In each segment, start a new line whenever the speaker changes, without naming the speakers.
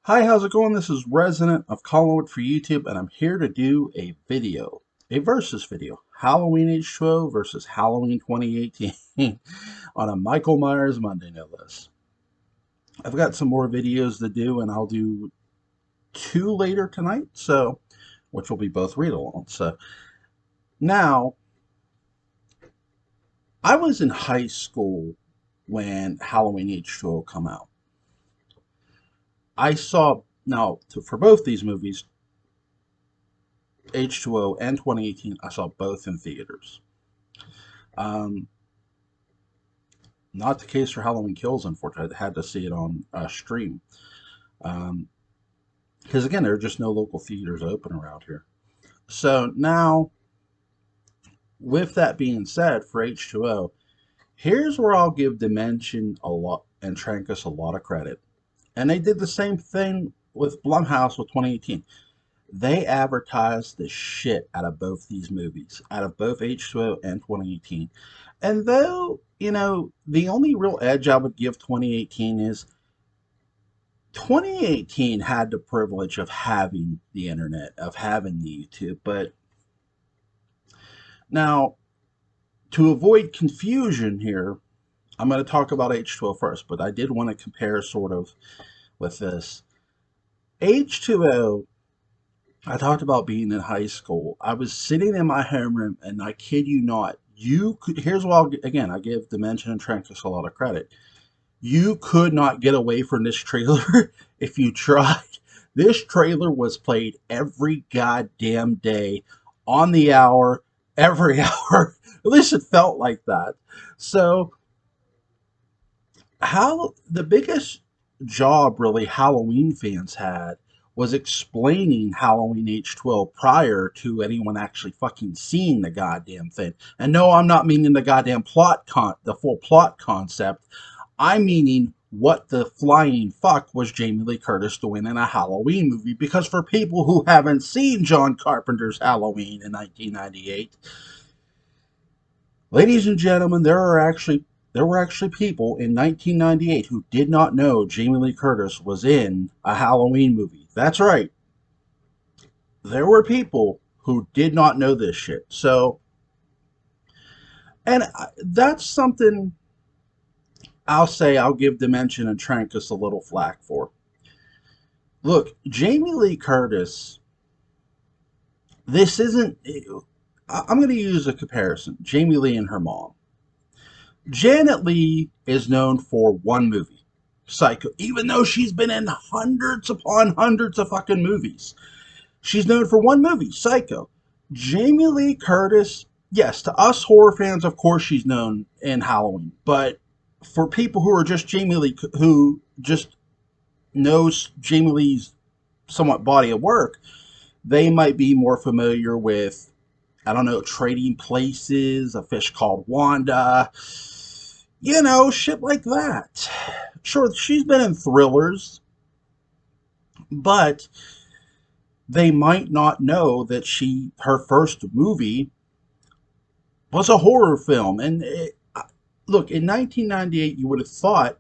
Hi, how's it going? This is Resident of Collinwood for YouTube, and I'm here to do a video, a versus video. Halloween H20 versus Halloween 2018 on a Michael Myers Monday, no less. I've got some more videos to do, and I'll do two later tonight, which will be both read-alongs. So now, I was in high school when Halloween H20 come out. I saw, now, for both these movies, H20 and 2018, I saw both in theaters. Um, Not the case for Halloween Kills, unfortunately. I had to see it on stream. Because again, there are just no local theaters open around here. So now, with that being said, for H20, here's where I'll give Dimension a lot and Trancas a lot of credit. And they did the same thing with Blumhouse with 2018. They advertised the shit out of both these movies, out of both H20 and 2018. And though, the only real edge I would give 2018 is 2018 had the privilege of having the internet, of having the YouTube. But now, to avoid confusion here, I'm going to talk about H20 first, but I did want to compare sort of with this. H20, I talked about being in high school. I was sitting in my homeroom, and I kid you not, here's what again, I give Dimension and Trancas a lot of credit. You could not get away from this trailer if you tried. This trailer was played every goddamn day, on the hour, every hour. At least it felt like that. So, how the biggest job really Halloween fans had was explaining Halloween H20 prior to anyone actually fucking seeing the goddamn thing. And no, I'm not meaning the goddamn the full plot concept. I'm meaning what the flying fuck was Jamie Lee Curtis doing in a Halloween movie? Because for people who haven't seen John Carpenter's Halloween in 1998, ladies and gentlemen, there were actually people in 1998 who did not know Jamie Lee Curtis was in a Halloween movie. That's right. There were people who did not know this shit. So, and that's something I'll give Dimension and Trancas a little flack for. Look, Jamie Lee Curtis, this isn't, I'm going to use a comparison. Jamie Lee and her mom. Janet Leigh is known for one movie, Psycho, even though she's been in hundreds upon hundreds of fucking movies. She's known for one movie, Psycho. Jamie Lee Curtis, yes, to us horror fans, of course she's known in Halloween, but for people who are just Jamie Lee, who just knows Jamie Lee's somewhat body of work, they might be more familiar with, I don't know, Trading Places, A Fish Called Wanda, shit like that. Sure, she's been in thrillers, but they might not know that her first movie was a horror film. And look, in 1998, you would have thought,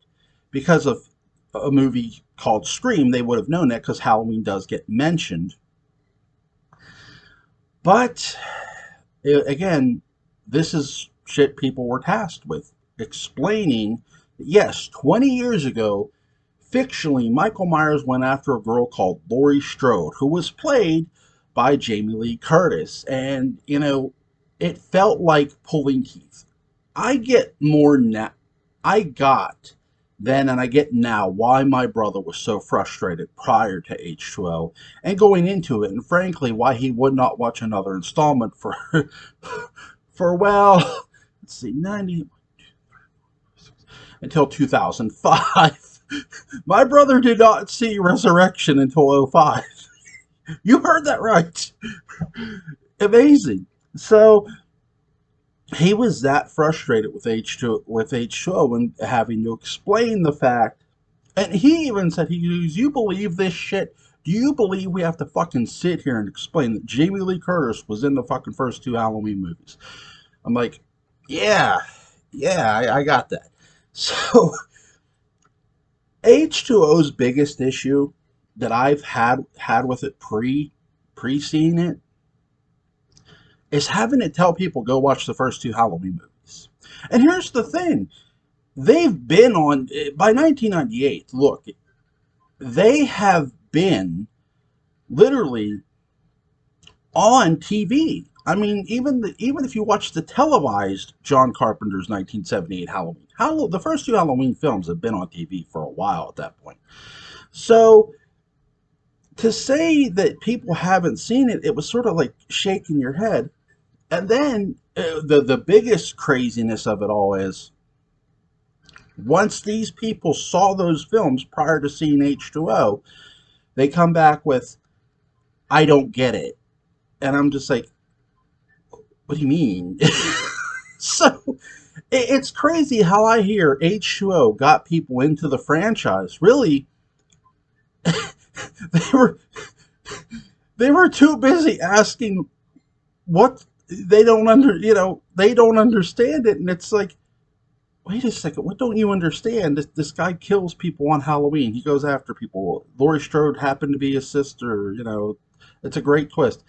because of a movie called Scream, they would have known that because Halloween does get mentioned. But, again, this is shit people were tasked with. Explaining that, yes, 20 years ago, fictionally, Michael Myers went after a girl called Laurie Strode, who was played by Jamie Lee Curtis. And, it felt like pulling teeth. I get more now. I got then and I get now why my brother was so frustrated prior to H20 and going into it, and frankly, why he would not watch another installment well, let's see, 90 until 2005. My brother did not see Resurrection until 05. You heard that right. Amazing. So he was that frustrated with H20 and having to explain the fact, and he even said, he goes, "You believe this shit? Do you believe we have to fucking sit here and explain that Jamie Lee Curtis was in the fucking first two Halloween movies?" I'm like, yeah, I got that. So H20's biggest issue that I've had with it pre seeing it is having to tell people go watch the first two Halloween movies. And here's the thing. They've been on by 1998. Look, they have been literally on TV. I mean, even if you watch the televised John Carpenter's 1978 Halloween, the first two Halloween films have been on TV for a while at that point. So to say that people haven't seen it, it was sort of like shaking your head. And then the biggest craziness of it all is once these people saw those films prior to seeing H2O, they come back with, I don't get it. And I'm just like, what do you mean? So it's crazy how I hear H2O got people into the franchise. Really, they were they were too busy asking what they don't understand it, and it's like, wait a second, what don't you understand? This guy kills people on Halloween. He goes after people. Laurie Strode happened to be his sister. It's a great twist.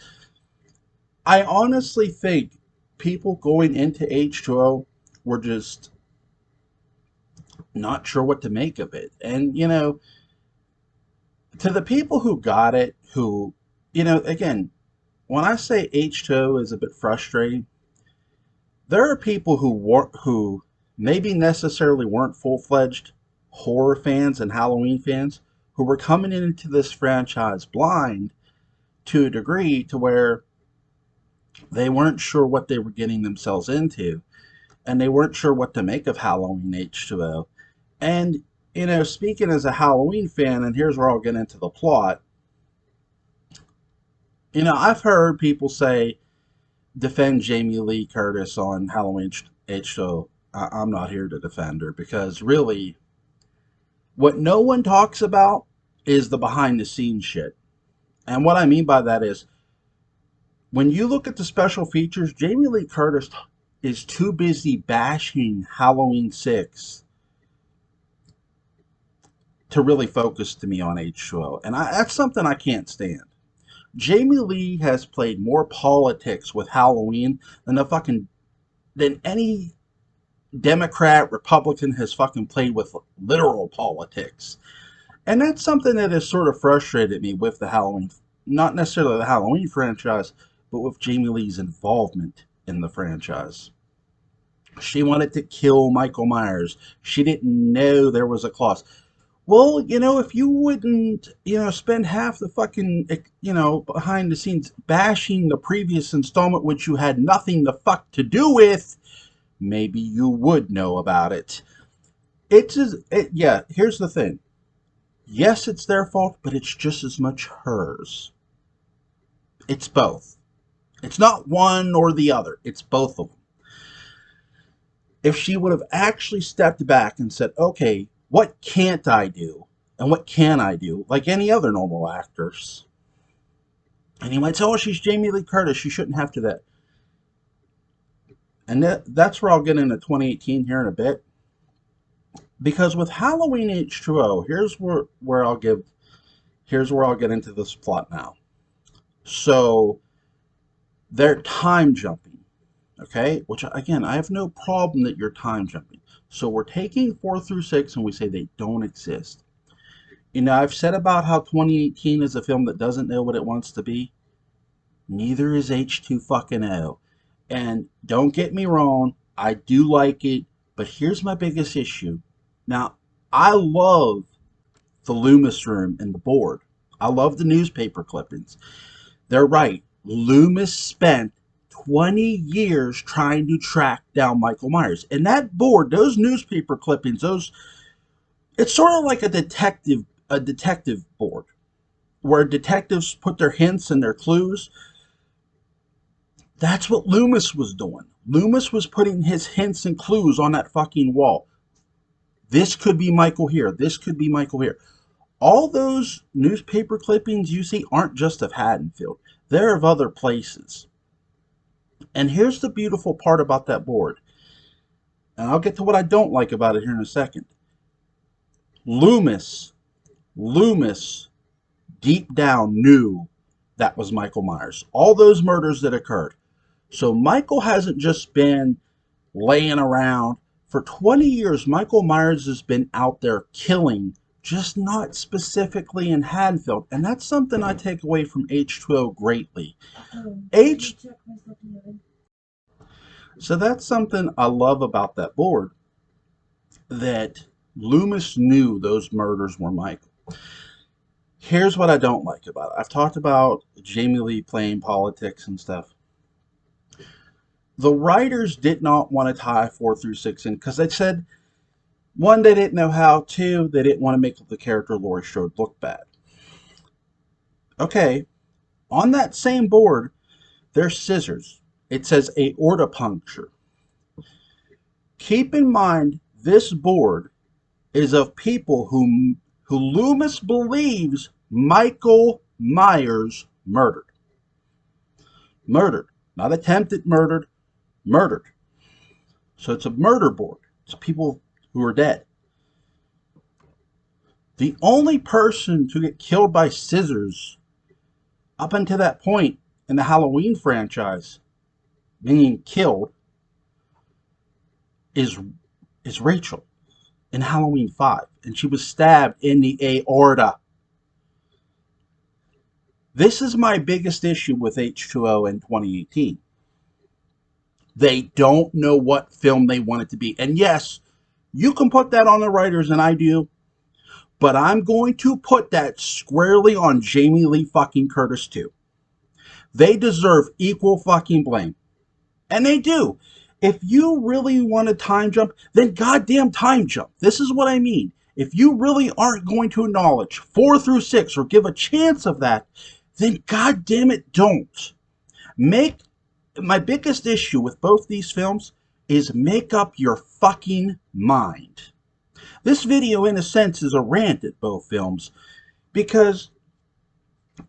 I honestly think people going into H2O were just not sure what to make of it. And, to the people who got it, again, when I say H2O is a bit frustrating, there are people who maybe necessarily weren't full-fledged horror fans and Halloween fans who were coming into this franchise blind to a degree to where they weren't sure what they were getting themselves into, and they weren't sure what to make of Halloween H2O. And, speaking as a Halloween fan, and here's where I'll get into the plot, I've heard people say, defend Jamie Lee Curtis on Halloween H2O. I'm not here to defend her because really, what no one talks about is the behind the scenes shit. And what I mean by that is, when you look at the special features, Jamie Lee Curtis is too busy bashing Halloween 6 to really focus to me on H2O. And that's something I can't stand. Jamie Lee has played more politics with Halloween than any Democrat, Republican has fucking played with literal politics. And that's something that has sort of frustrated me with the Halloween, not necessarily the Halloween franchise, but with Jamie Lee's involvement in the franchise. She wanted to kill Michael Myers. She didn't know there was a clause. Well, if you wouldn't, spend half the fucking, behind the scenes bashing the previous installment, which you had nothing the fuck to do with, maybe you would know about it. Yeah, here's the thing. Yes, it's their fault, but it's just as much hers. It's both. It's not one or the other. It's both of them. If she would have actually stepped back and said, okay, what can't I do? And what can I do? Like any other normal actors. And he might say, oh, she's Jamie Lee Curtis. She shouldn't have to that. And that's where I'll get into 2018 here in a bit. Because with Halloween H2O, here's where I'll get into this plot now. So they're time jumping. Okay? Which, again, I have no problem that you're time jumping. So we're taking 4 through 6 and we say they don't exist. I've said about how 2018 is a film that doesn't know what it wants to be. Neither is H2 fucking O. And don't get me wrong, I do like it, but here's my biggest issue. Now, I love the Loomis room and the board. I love the newspaper clippings. They're right. Loomis spent 20 years trying to track down Michael Myers. And that board, those newspaper clippings, it's sort of like a detective board where detectives put their hints and their clues. That's what Loomis was doing. Loomis was putting his hints and clues on that fucking wall. This could be Michael here. This could be Michael here. All those newspaper clippings you see aren't just of Haddonfield. They're of other places. And here's the beautiful part about that board. And I'll get to what I don't like about it here in a second. Loomis deep down knew that was Michael Myers. All those murders that occurred. So Michael hasn't just been laying around. For 20 years, Michael Myers has been out there killing, just not specifically in Haddonfield. And that's something I take away from H2O greatly. H. So that's something I love about that board, that Loomis knew those murders were Michael. Here's what I don't like about it. I've talked about Jamie Lee playing politics and stuff. The writers did not want to tie 4 through 6 in because they said, one, they didn't know how, two, they didn't want to make the character Laurie Strode look bad. Okay, on that same board, there's scissors. It says aorta puncture. Keep in mind, this board is of people who Loomis believes Michael Myers murdered. Murdered. Not attempted murdered, murdered. So it's a murder board. It's people who are dead. The only person to get killed by scissors up until that point in the Halloween franchise, meaning killed, is Rachel in Halloween 5. And she was stabbed in the aorta. This is my biggest issue with H2O in 2018. They don't know what film they want it to be. And yes, you can put that on the writers, and I do. But I'm going to put that squarely on Jamie Lee fucking Curtis too. They deserve equal fucking blame. And they do. If you really want a time jump, then goddamn time jump. This is what I mean. If you really aren't going to acknowledge 4 through 6 or give a chance of that, then goddamn it, don't. My biggest issue with both these films is make up your fucking mind. This video, in a sense, is a rant at both films because,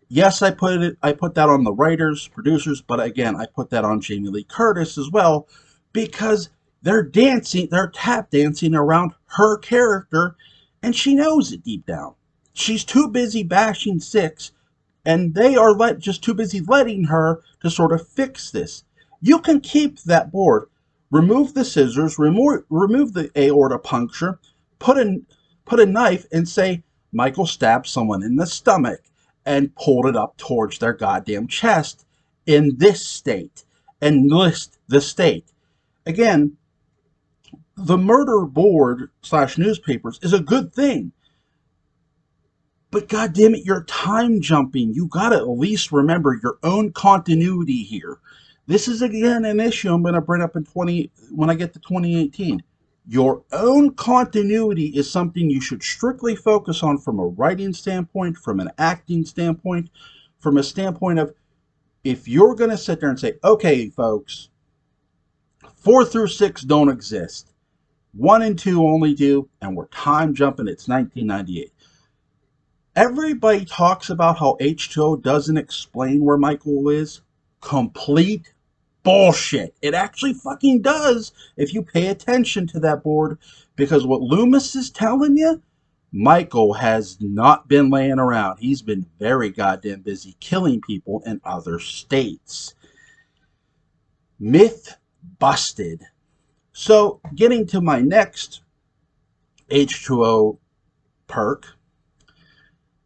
yes, I put that on the writers, producers, but again, I put that on Jamie Lee Curtis as well because they're tap dancing around her character, and she knows it deep down. She's too busy bashing 6, and they are just too busy letting her to sort of fix this. You can keep that board, remove the scissors, remove the aorta puncture, put a knife and say Michael stabbed someone in the stomach and pulled it up towards their goddamn chest in this state, and list the state. Again, the murder board / newspapers is a good thing. But goddamn it, you're time jumping. You gotta at least remember your own continuity here. This is again an issue I'm gonna bring up when I get to 2018. Your own continuity is something you should strictly focus on from a writing standpoint, from an acting standpoint, from a standpoint of, if you're going to sit there and say, okay, folks, 4 through 6 don't exist. 1 and 2 only do, and we're time jumping. It's 1998. Everybody talks about how H2O doesn't explain where Michael is. Complete bullshit. It actually fucking does if you pay attention to that board, because what Loomis is telling you, Michael has not been laying around. He's been very goddamn busy killing people in other states. Myth busted. So, getting to my next H2O perk,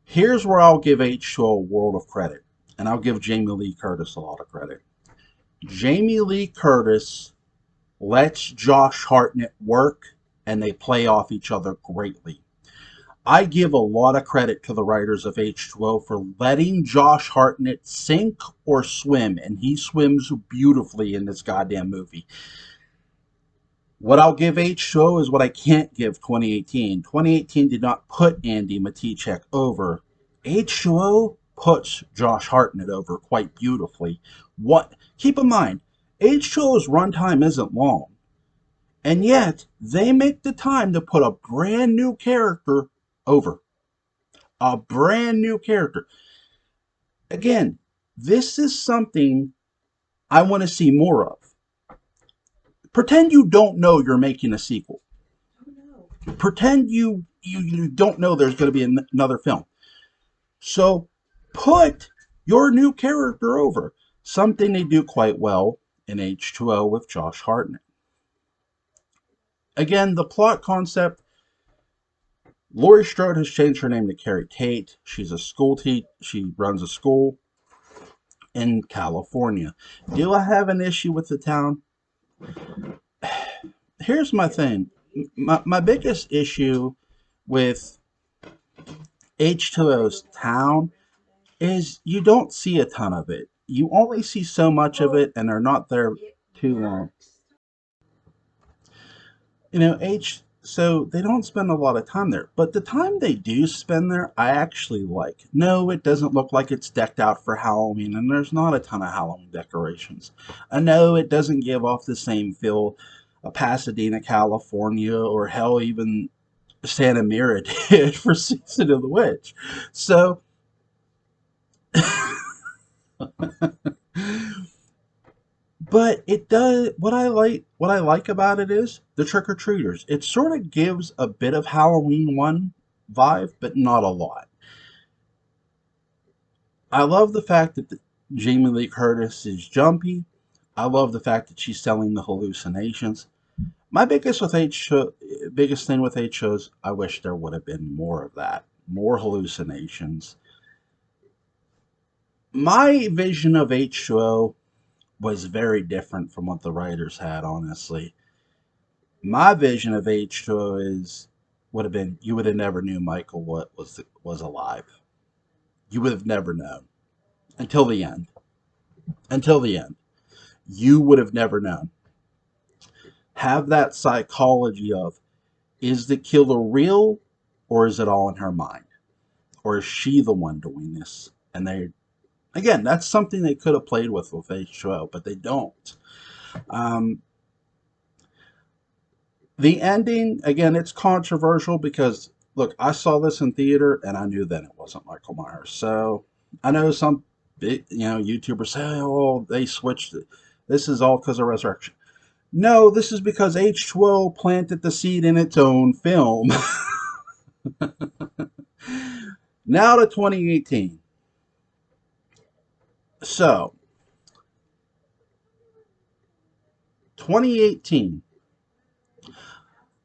here's where I'll give H2O a world of credit, and I'll give Jamie Lee Curtis a lot of credit. Jamie Lee Curtis lets Josh Hartnett work, and they play off each other greatly. I give a lot of credit to the writers of H2O for letting Josh Hartnett sink or swim, and he swims beautifully in this goddamn movie. What I'll give H2O is what I can't give 2018. 2018 did not put Andy Matichek over. H2O puts Josh Hartnett over quite beautifully. Keep in mind, H2O's runtime isn't long, and yet they make the time to put a brand new character over. A brand new character. Again, this is something I want to see more of. Pretend you don't know you're making a sequel. Pretend you don't know there's going to be another film. So Put your new character over. Something they do quite well in H2O with Josh Hartnett. Again, the plot concept, Laurie Strode has changed her name to Carrie Tate. She's a school teacher. She runs a school in California. Do I have an issue with the town? Here's my thing. My biggest issue with H2O's town is you don't see a ton of it. You only see so much of it, and they're not there too long. So they don't spend a lot of time there. But the time they do spend there, I actually like. No, it doesn't look like it's decked out for Halloween, and there's not a ton of Halloween decorations. I know it doesn't give off the same feel of Pasadena, California, or hell, even Santa Mira did for Season of the Witch. So but it does what I like about it is the trick or treaters. It sort of gives a bit of Halloween one vibe, but not a lot. I love the fact that Jamie Lee Curtis is jumpy. I love the fact that she's selling the hallucinations. My biggest thing with H shows, I wish there would have been more of that, more hallucinations. My vision of H2O was very different from what the writers had, honestly. My vision of H2O is would have been you would have never knew Michael what was alive. You would have never known until the end. Until the end, you would have never known. Have that psychology of is the killer real or is it all in her mind? Or is she the one doing this? And they again, that's something they could have played with H2O, but they don't. Um, the ending, again, it's controversial because look, I saw this in theater and I knew then it wasn't Michael Myers. So I know some big, YouTubers say, "Oh, they switched it. This is all because of Resurrection." No, this is because H2O planted the seed in its own film. Now to 2018. So, 2018.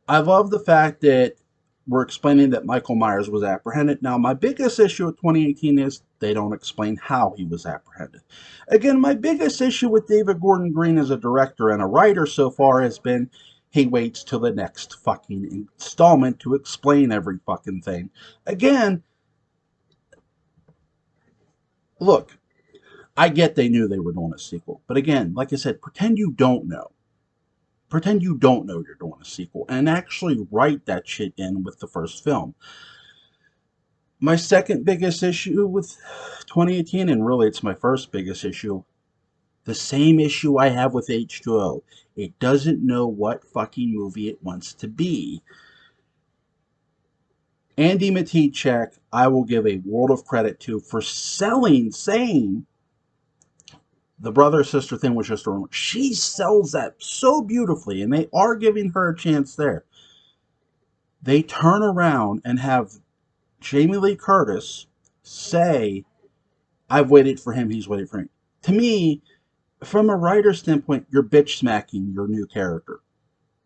I love the fact that we're explaining that Michael Myers was apprehended. Now, my biggest issue with 2018 is they don't explain how he was apprehended. Again, my biggest issue with David Gordon Green as a director and a writer so far has been he waits till the next fucking installment to explain every fucking thing. Again, look, I get they knew they were doing a sequel. But again, like I said, pretend you don't know. Pretend you don't know you're doing a sequel and actually write that shit in with the first film. My second biggest issue with 2018, and really it's my first biggest issue, the same issue I have with H2O. It doesn't know what fucking movie it wants to be. Andy Matichak, I will give a world of credit to for saying the brother sister thing was just a rumor. She sells that so beautifully, and they are giving her a chance there. They turn around and have Jamie Lee Curtis say, I've waited for him, he's waited for me. To me, from a writer's standpoint, you're bitch smacking your new character.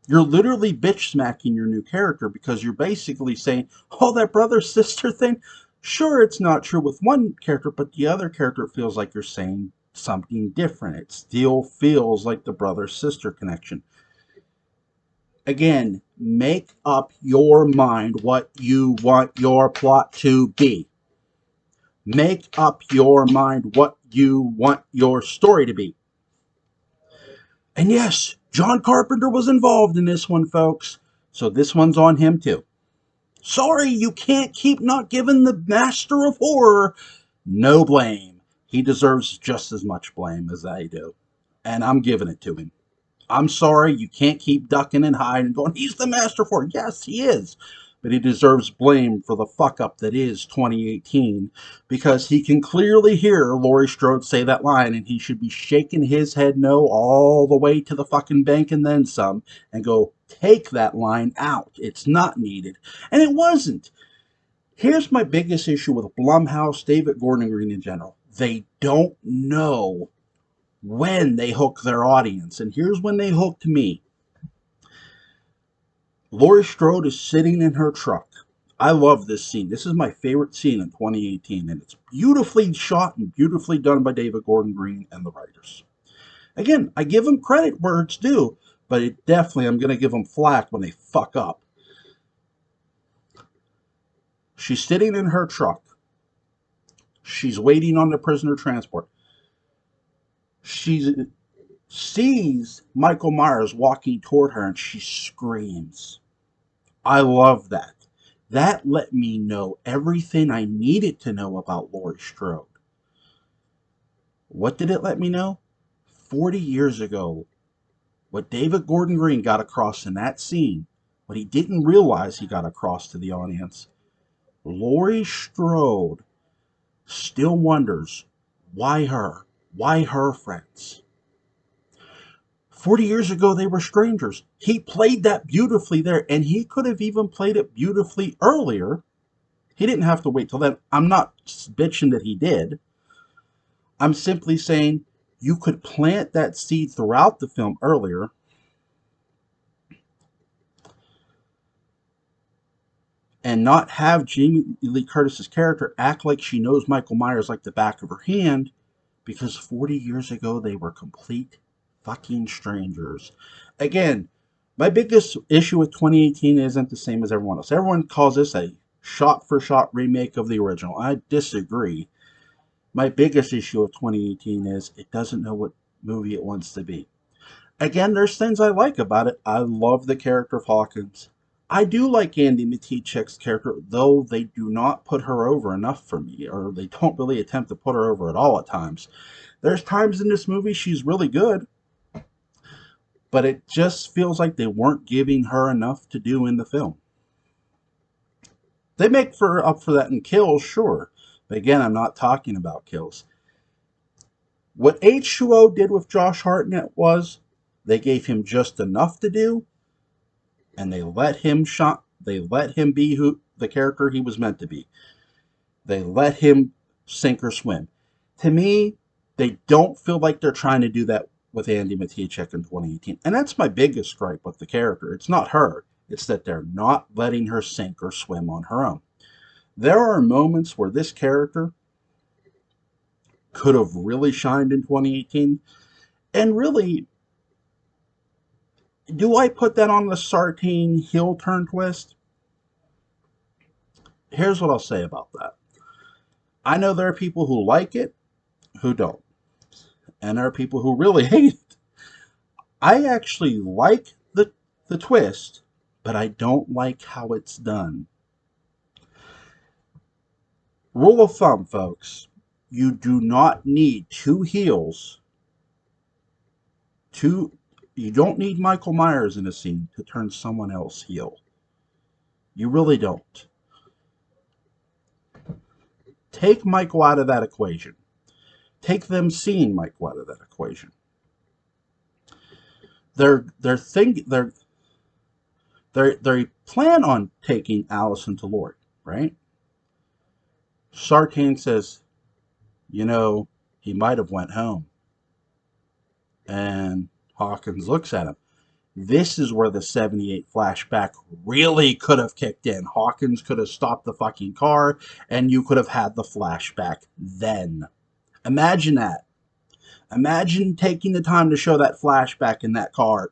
You're literally bitch smacking your new character because you're basically saying, oh, that brother sister thing, sure, it's not true with one character, but the other character feels like you're saying something different. It still feels like the brother sister connection. Again, make up your mind what you want your plot to be. Make up your mind what you want your story to be. And yes, John Carpenter was involved in this one, folks. So this one's on him too. Sorry, you can't keep not giving the master of horror no blame. He deserves just as much blame as I do. And I'm giving it to him. I'm sorry, you can't keep ducking and hiding and going, he's the master for it. Yes, he is. But he deserves blame for the fuck up that is 2018 because he can clearly hear Laurie Strode say that line and he should be shaking his head no all the way to the fucking bank and then some and go, take that line out. It's not needed. And it wasn't. Here's my biggest issue with Blumhouse, David Gordon Green in general. They don't know when they hook their audience. And here's when they hooked me. Laurie Strode is sitting in her truck. I love this scene. This is my favorite scene in 2018, and it's beautifully shot and beautifully done by David Gordon Green and the writers. Again, I give them credit where it's due, but I'm going to give them flack when they fuck up. She's sitting in her truck. She's waiting on the prisoner transport. She sees Michael Myers walking toward her and she screams. I love that. That let me know everything I needed to know about Laurie Strode. What did it let me know? 40 years ago, what David Gordon Green got across in that scene, what he didn't realize he got across to the audience, Laurie Strode still wonders, why her? Why her friends? 40 years ago, they were strangers. He played that beautifully there, and he could have even played it beautifully earlier. He didn't have to wait till then. I'm not bitching that he did. I'm simply saying you could plant that seed throughout the film earlier. And not have Jamie Lee Curtis's character act like she knows Michael Myers like the back of her hand, because 40 years ago they were complete fucking strangers. Again, my biggest issue with 2018 isn't the same as everyone else. Everyone calls this a shot-for-shot remake of the original. I disagree. My biggest issue with 2018 is it doesn't know what movie it wants to be. Again, there's things I like about it. I love the character of Hawkins. I do like Andy Matichek's character, though they do not put her over enough for me, or they don't really attempt to put her over at all at times. There's times in this movie she's really good, but it just feels like they weren't giving her enough to do in the film. They make up for that in kills, sure, but again, I'm not talking about kills. What H20 did with Josh Hartnett was they gave him just enough to do, and they let him be the character he was meant to be. They let him sink or swim. To me, they don't feel like they're trying to do that with Andy Matichek in 2018. And that's my biggest gripe with the character. It's not her. It's that they're not letting her sink or swim on her own. There are moments where this character could have really shined in 2018. And really, do I put that on the Sartain heel turn twist? Here's what I'll say about that. I know there are people who like it, who don't. And there are people who really hate it. I actually like the twist, but I don't like how it's done. Rule of thumb, folks. You do not need two heels. You don't need Michael Myers in a scene to turn someone else heel. You really don't. Take Michael out of that equation. Take them seeing Michael out of that equation. They plan on taking Allison to Lori, right? Sartain says, he might have went home. And Hawkins looks at him. This is where the 78 flashback really could have kicked in. Hawkins could have stopped the fucking car, and you could have had the flashback then. Imagine that. Imagine taking the time to show that flashback in that car,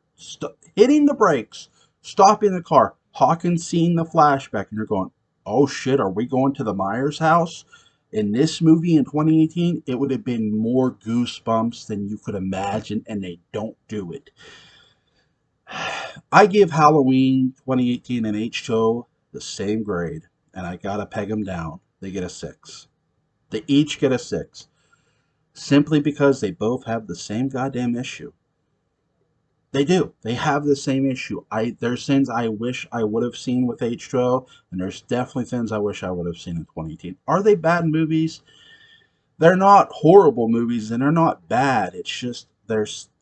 hitting the brakes, stopping the car, Hawkins seeing the flashback, and you're going, oh shit, are we going to the Myers house? In this movie in 2018, it would have been more goosebumps than you could imagine, and they don't do it. I give Halloween 2018 and H2O the same grade, and I gotta peg them down. They get a 6. They each get a 6. Simply because they both have the same goddamn issue. They do. They have the same issue. There's things I wish I would have seen with H2O, and there's definitely things I wish I would have seen in 2018. Are they bad movies? They're not horrible movies, and they're not bad. It's just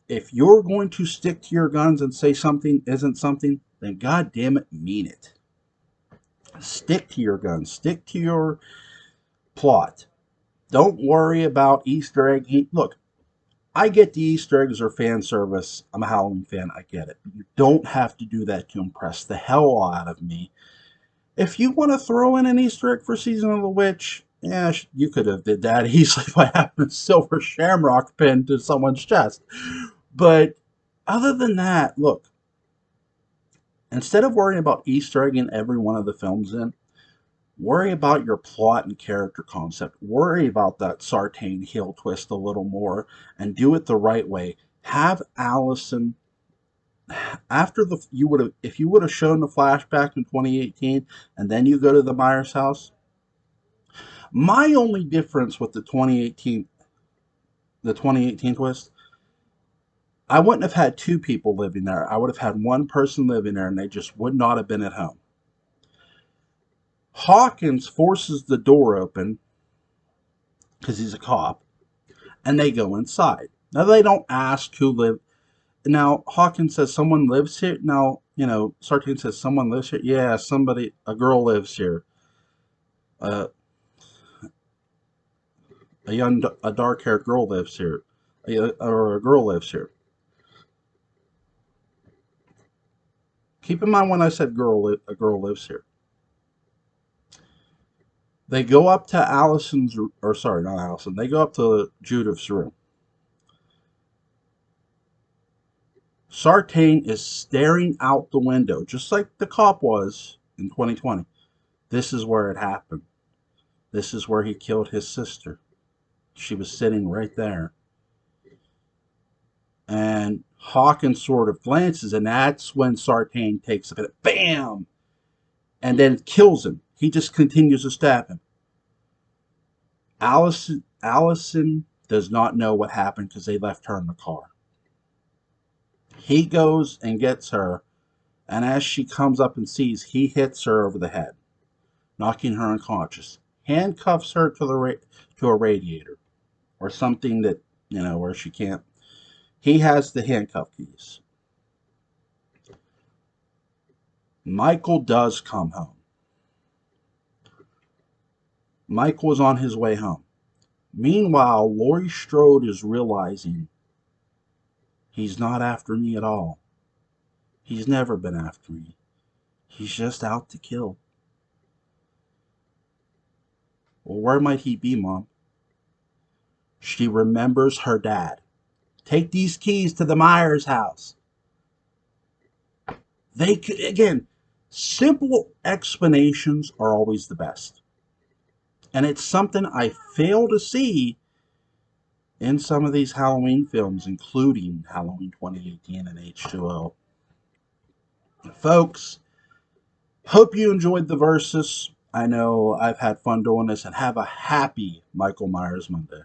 if you're going to stick to your guns and say something isn't something, then goddamn it, mean it. Stick to your guns. Stick to your plot. Don't worry about Easter egg. Look, I get the Easter eggs are fan service. I'm a Halloween fan. I get it. You don't have to do that to impress the hell out of me. If you want to throw in an Easter egg for Season of the Witch, yeah, you could have did that easily by having a silver shamrock pinned to someone's chest. But other than that, look, instead of worrying about Easter egg in every one of the films worry about your plot and character concept. Worry about that Sartain heel twist a little more and do it the right way. Have Allison after the you would have if you would have shown the flashback in 2018 and then you go to the Myers house. My only difference with the 2018 twist, I wouldn't have had two people living there. I would have had one person living there and they just would not have been at home. Hawkins forces the door open because he's a cop and they go inside. Now they don't ask who lived. Now Hawkins says someone lives here. Now Sartain says someone lives here. Yeah, a girl lives here. Uh, a dark-haired girl lives here, or a girl lives here. Keep in mind when I said a girl lives here. They go up to Allison's, or sorry, not Allison. They go up to Judith's room. Sartain is staring out the window, just like the cop was in 2020. This is where it happened. This is where he killed his sister. She was sitting right there. And Hawkins sort of glances, and that's when Sartain takes a bit, bam, and then kills him. He just continues to stab him. Allison does not know what happened because they left her in the car. He goes and gets her, and as she comes up and sees, he hits her over the head, knocking her unconscious. Handcuffs her to a radiator or something that where she can't. He has the handcuff keys. Michael does come home. Michael is on his way home. Meanwhile, Laurie Strode is realizing he's not after me at all. He's never been after me. He's just out to kill. Well, where might he be, Mom? She remembers her dad. Take these keys to the Myers house. They could, again, simple explanations are always the best. And it's something I fail to see in some of these Halloween films, including Halloween 2018 and H20. Folks, hope you enjoyed the versus. I know I've had fun doing this, and have a happy Michael Myers Monday.